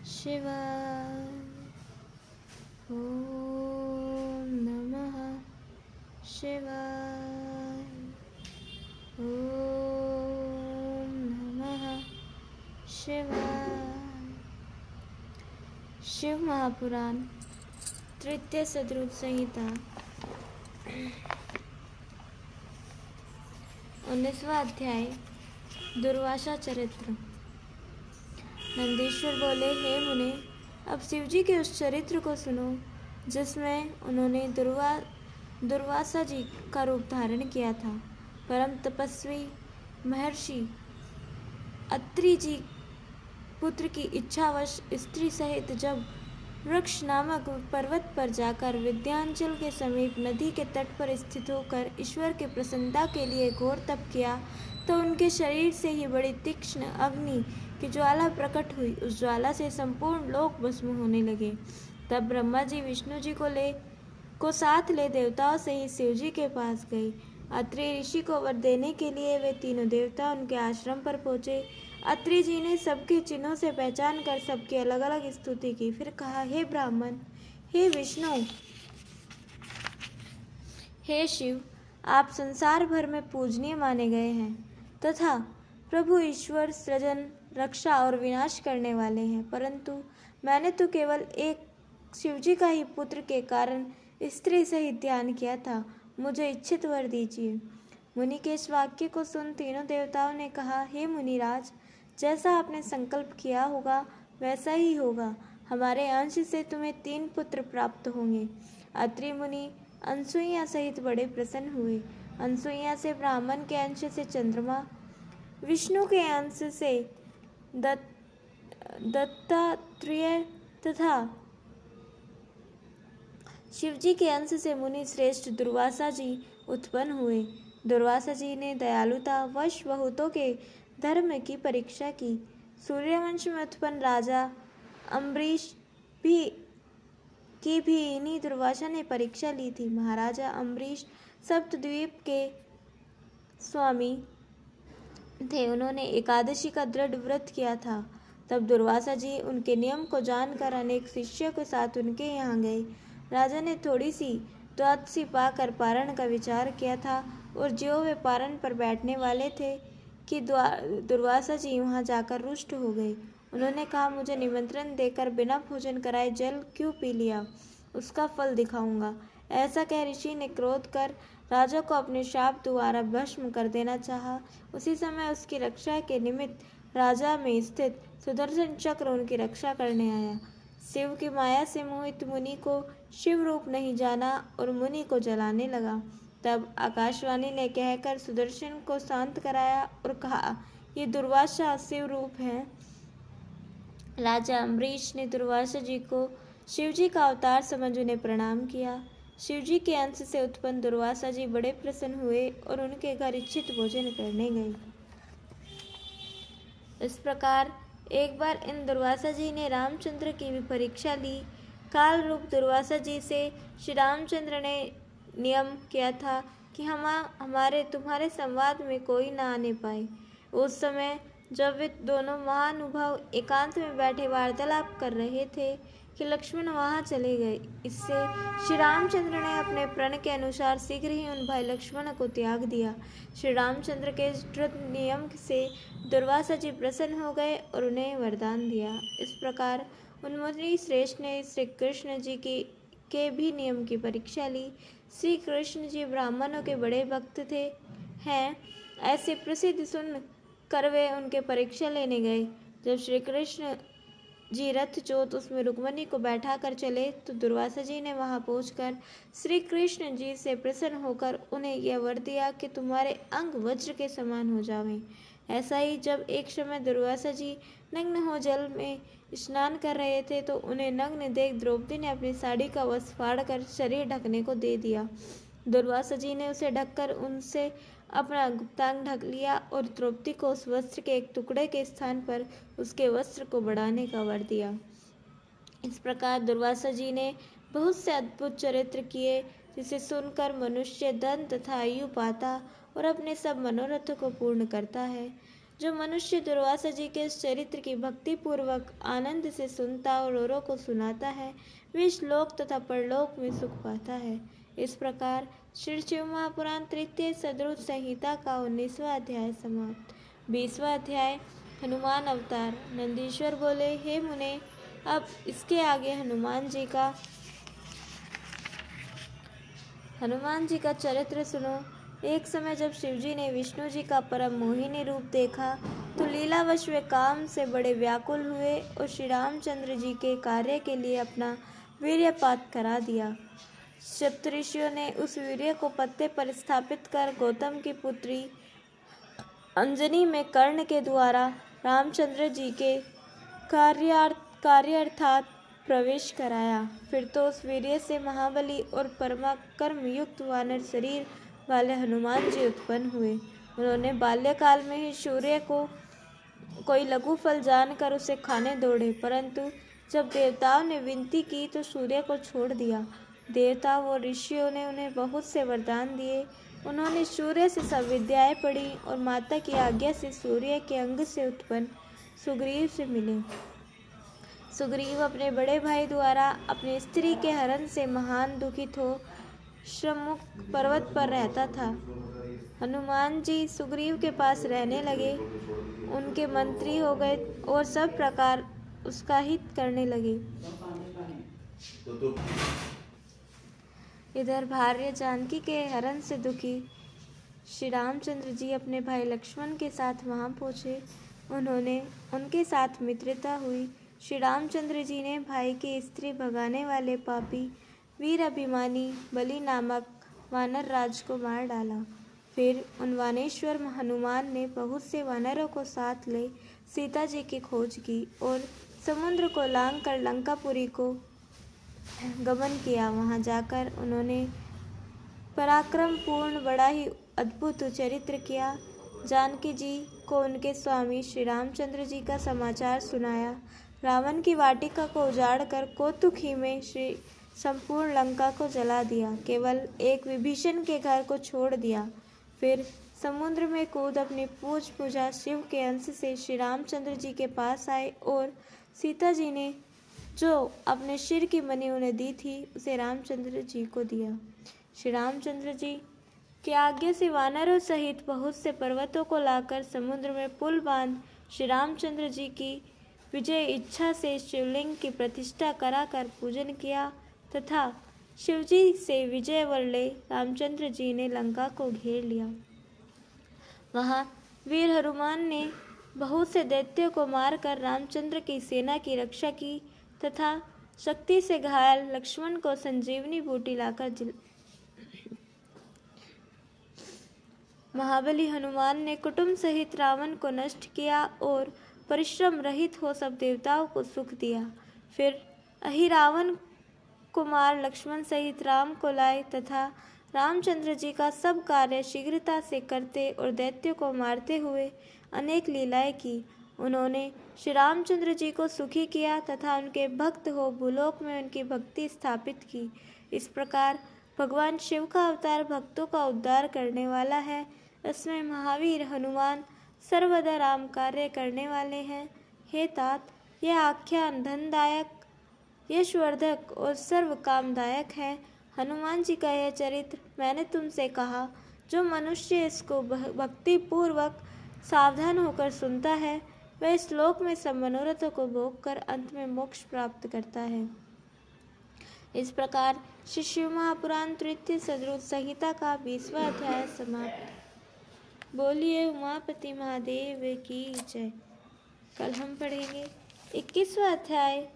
शिवाय। ॐ नमः शिवाय। ॐ नमः शिवाय। शिव महापुराण तृतीय सदरूप संहिता 19वां अध्याय दुर्वासा चरित्र। नंदीश्वर बोले, हे मुने, अब शिवजी के उस चरित्र को सुनो जिसमें उन्होंने दुर्वासा जी का रूप धारण किया था। परम तपस्वी महर्षि अत्रि जी पुत्र की इच्छावश स्त्री सहित जब वृक्ष नामक पर्वत पर जाकर विंध्याचल के समीप नदी के तट पर स्थित होकर ईश्वर की प्रसन्नता के लिए घोर तप किया, तो उनके शरीर से ही बड़ी तीक्ष्ण अग्नि की ज्वाला प्रकट हुई। उस ज्वाला से संपूर्ण लोक भस्म होने लगे। तब ब्रह्मा जी विष्णु जी को साथ ले देवताओं से ही शिव जी के पास गए। अत्रि ऋषि को वर देने के लिए वे तीनों देवता उनके आश्रम पर पहुंचे। अत्रि जी ने सबके चिन्हों से पहचान कर सबकी अलग अलग स्तुति की। फिर कहा, हे ब्राह्मण, हे विष्णु, हे शिव, आप संसार भर में पूजनीय माने गए हैं तथा प्रभु ईश्वर सृजन, रक्षा और विनाश करने वाले हैं। परंतु मैंने तो केवल एक शिवजी का ही पुत्र के कारण स्त्री सहित ध्यान किया था। मुझे इच्छित वर दीजिए। मुनि के इस वाक्य को सुन तीनों देवताओं ने कहा, हे मुनिराज, जैसा आपने संकल्प किया होगा वैसा ही होगा। हमारे अंश से तुम्हें 3 पुत्र प्राप्त होंगे। अत्रि मुनि अनसुईया सहित बड़े प्रसन्न हुए। अनसुईया से ब्राह्मण के अंश से चंद्रमा, विष्णु के अंश से दत्तात्रेय तथा शिवजी के अंश से मुनि श्रेष्ठ दुर्वासा जी उत्पन्न हुए। दुर्वासा जी ने दयालुता वश बहुतों के धर्म की परीक्षा की। सूर्यवंश में उत्पन्न राजा अम्बरीश की भी इन्हीं दुर्वासा ने परीक्षा ली थी। महाराजा अम्बरीश सप्तद्वीप के स्वामी थे। उन्होंने एकादशी का दृढ़ व्रत किया था। तब दुर्वासा जी उनके नियम को जानकर अनेक शिष्यों के साथ उनके यहाँ गए। राजा ने थोड़ी सी द्वादशी पाकर पारण का विचार किया था और ज्यों वे पारण पर बैठने वाले थे कि दुर्वासा जी वहां जाकर रुष्ट हो गए। उन्होंने कहा, मुझे निमंत्रण देकर बिना भोजन कराए जल क्यों पी लिया, उसका फल दिखाऊंगा। ऐसा कह ऋषि ने क्रोध कर राजा को अपने शाप द्वारा भस्म कर देना चाहा। उसी समय उसकी रक्षा के निमित्त राजा में स्थित सुदर्शन चक्र उनकी रक्षा करने आया। शिव की माया से मोहित मुनि को शिव रूप नहीं जाना और मुनि को जलाने लगा। तब आकाशवाणी ने कहकर सुदर्शन को शांत कराया और कहा, ये दुर्वासा शिव रूप है। राजा अम्बरीश ने दुर्वासा जी को शिव जी का अवतार समझ उन्हें प्रणाम किया। शिव जी के अंश से उत्पन्न दुर्वासा जी बड़े प्रसन्न हुए और उनके घर इच्छित भोजन करने गए। इस प्रकार एक बार इन दुर्वासा जी ने रामचंद्र की भी परीक्षा ली। काल रूप दुर्वासा जी से श्री रामचंद्र ने नियम किया था कि हमारे तुम्हारे संवाद में कोई न आने पाए। उस समय जब वे दोनों महानुभाव एकांत में बैठे वार्तालाप कर रहे थे कि लक्ष्मण वहां चले गए। इससे श्री रामचंद्र ने अपने प्रण के अनुसार शीघ्र ही उन भाई लक्ष्मण को त्याग दिया। श्री रामचंद्र के दृढ़ नियम से दुर्वासा जी प्रसन्न हो गए और उन्हें वरदान दिया। इस प्रकार उन मुनि श्रेष्ठ ने श्री कृष्ण जी के भी नियम की परीक्षा ली। श्री कृष्ण जी ब्राह्मणों के बड़े भक्त हैं ऐसे प्रसिद्ध सुन कर वे उनके परीक्षा लेने गए। जब श्री कृष्ण जी रथ जोत उसमें रुक्मणी को बैठा कर चले तो दुर्वासा जी ने वहां पहुंचकर श्री कृष्ण जी से प्रसन्न होकर उन्हें यह वर दिया कि तुम्हारे अंग वज्र के समान हो जावें। ऐसा ही जब एक समय दुर्वासा जी नग्न हो जल में स्नान कर रहे थे तो उन्हें नग्न देख द्रौपदी ने अपनी साड़ी का वस्त्र फाड़कर शरीर ढकने को दे दिया। दुर्वासा जी ने उसे ढककर उनसे अपना गुप्तांग ढक लिया और द्रौपदी को उस वस्त्र के एक टुकड़े के स्थान पर उसके वस्त्र को बढ़ाने का वर दिया। इस प्रकार दुर्वासा जी ने बहुत से अद्भुत चरित्र किए जिसे सुनकर मनुष्य धन तथा आयु पाता और अपने सब मनोरथों को पूर्ण करता है। जो मनुष्य दुर्वासा जी के इस चरित्र की भक्ति पूर्वक आनंद से सुनता और औरों को सुनाता है, वे इस लोक तथा परलोक में सुख पाता है। इस प्रकार श्री शिव महापुराण तृतीय सदरुत संहिता का 19वां अध्याय समाप्त। 20वां अध्याय हनुमान अवतार। नंदीश्वर बोले, हे मुने, अब इसके आगे हनुमान जी का चरित्र सुनो। एक समय जब शिवजी ने विष्णु जी का परम मोहिनी रूप देखा तो लीलावश वे काम से बड़े व्याकुल हुए और श्री रामचंद्र जी के कार्य के लिए अपना वीर्यपात करा दिया। सप्तऋषियों ने उस वीर्य को पत्ते पर स्थापित कर गौतम की पुत्री अंजनी में कर्ण के द्वारा रामचंद्र जी के कार्यार्थात प्रवेश कराया। फिर तो उस वीर्य से महाबली और पराक्रम युक्त वानर शरीर वाले हनुमान जी उत्पन्न हुए। उन्होंने बाल्यकाल में ही सूर्य को कोई लघु फल जानकर उसे खाने दौड़े, परंतु जब देवताओं ने विनती की तो सूर्य को छोड़ दिया। देवताओं और ऋषियों ने उन्हें बहुत से वरदान दिए। उन्होंने सूर्य से सब विद्याएं पढ़ी और माता की आज्ञा से सूर्य के अंग से उत्पन्न सुग्रीव से मिले। सुग्रीव अपने बड़े भाई द्वारा अपनी स्त्री के हरण से महान दुखित हो श्रमुख पर्वत पर रहता था। हनुमान जी सुग्रीव के पास रहने लगे, उनके मंत्री हो गए और सब प्रकार उसका हित करने लगे। इधर भार्य जानकी के हरण से दुखी श्री रामचंद्र जी अपने भाई लक्ष्मण के साथ वहां पहुंचे। उनके साथ मित्रता हुई। श्री रामचंद्र जी ने भाई की स्त्री भगाने वाले पापी वीर अभिमानी बलि नामक वानर राज को मार डाला। फिर उन वानेश्वर हनुमान ने बहुत से वानरों को साथ ले सीता जी की खोज की और समुद्र को लांघ कर लंकापुरी को गमन किया। वहां जाकर उन्होंने पराक्रमपूर्ण बड़ा ही अद्भुत चरित्र किया। जानकी जी को उनके स्वामी श्री रामचंद्र जी का समाचार सुनाया। रावण की वाटिका को उजाड़ कर कौतुक ही में श्री संपूर्ण लंका को जला दिया। केवल एक विभीषण के घर को छोड़ दिया। फिर समुद्र में कूद अपनी पूछ पूजा शिव के अंश से श्री रामचंद्र जी के पास आए और सीता जी ने जो अपने सिर की मणि उन्हें दी थी उसे रामचंद्र जी को दिया। श्री रामचंद्र जी की आज्ञा से वानरों सहित बहुत से पर्वतों को लाकर समुद्र में पुल बांध श्री रामचंद्र जी की विजय इच्छा से शिवलिंग की प्रतिष्ठा कराकर पूजन किया तथा शिवजी से विजय वर ले रामचंद्र जी ने लंका को घेर लिया। वहां वीर हनुमान ने बहुत से दैत्यों को मारकर रामचंद्र की सेना की रक्षा की तथा शक्ति से घायल लक्ष्मण को संजीवनी बूटी लाकर महाबली हनुमान ने कुटुंब सहित रावण को नष्ट किया और परिश्रम रहित हो सब देवताओं को सुख दिया। फिर अहिरावण कुमार लक्ष्मण सहित राम को लाए तथा रामचंद्र जी का सब कार्य शीघ्रता से करते और दैत्यों को मारते हुए अनेक लीलाएं की। उन्होंने श्री रामचंद्र जी को सुखी किया तथा उनके भक्त हो भूलोक में उनकी भक्ति स्थापित की। इस प्रकार भगवान शिव का अवतार भक्तों का उद्धार करने वाला है। इसमें महावीर हनुमान सर्वदा राम कार्य करने वाले हैं। हे तात, यह आख्यान धनदायक, यशवर्धक और सर्व कामदायक है। हनुमान जी का यह चरित्र मैंने तुमसे कहा। जो मनुष्य इसको भक्ति पूर्वक सावधान होकर सुनता है वह इस लोक में सब मनोरथों को भोग कर अंत में मोक्ष प्राप्त करता है। इस प्रकार श्री शिव महापुराण तृतीय सदरुत संहिता का 20वां अध्याय समाप्त। बोलिए उमापति महादेव की जय। कल हम पढ़ेंगे 21वां अध्याय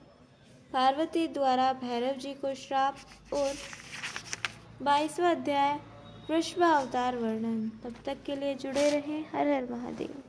पार्वती द्वारा भैरव जी को श्राप और 22वां अध्याय वृषभ अवतार वर्णन। तब तक के लिए जुड़े रहें। हर हर महादेव।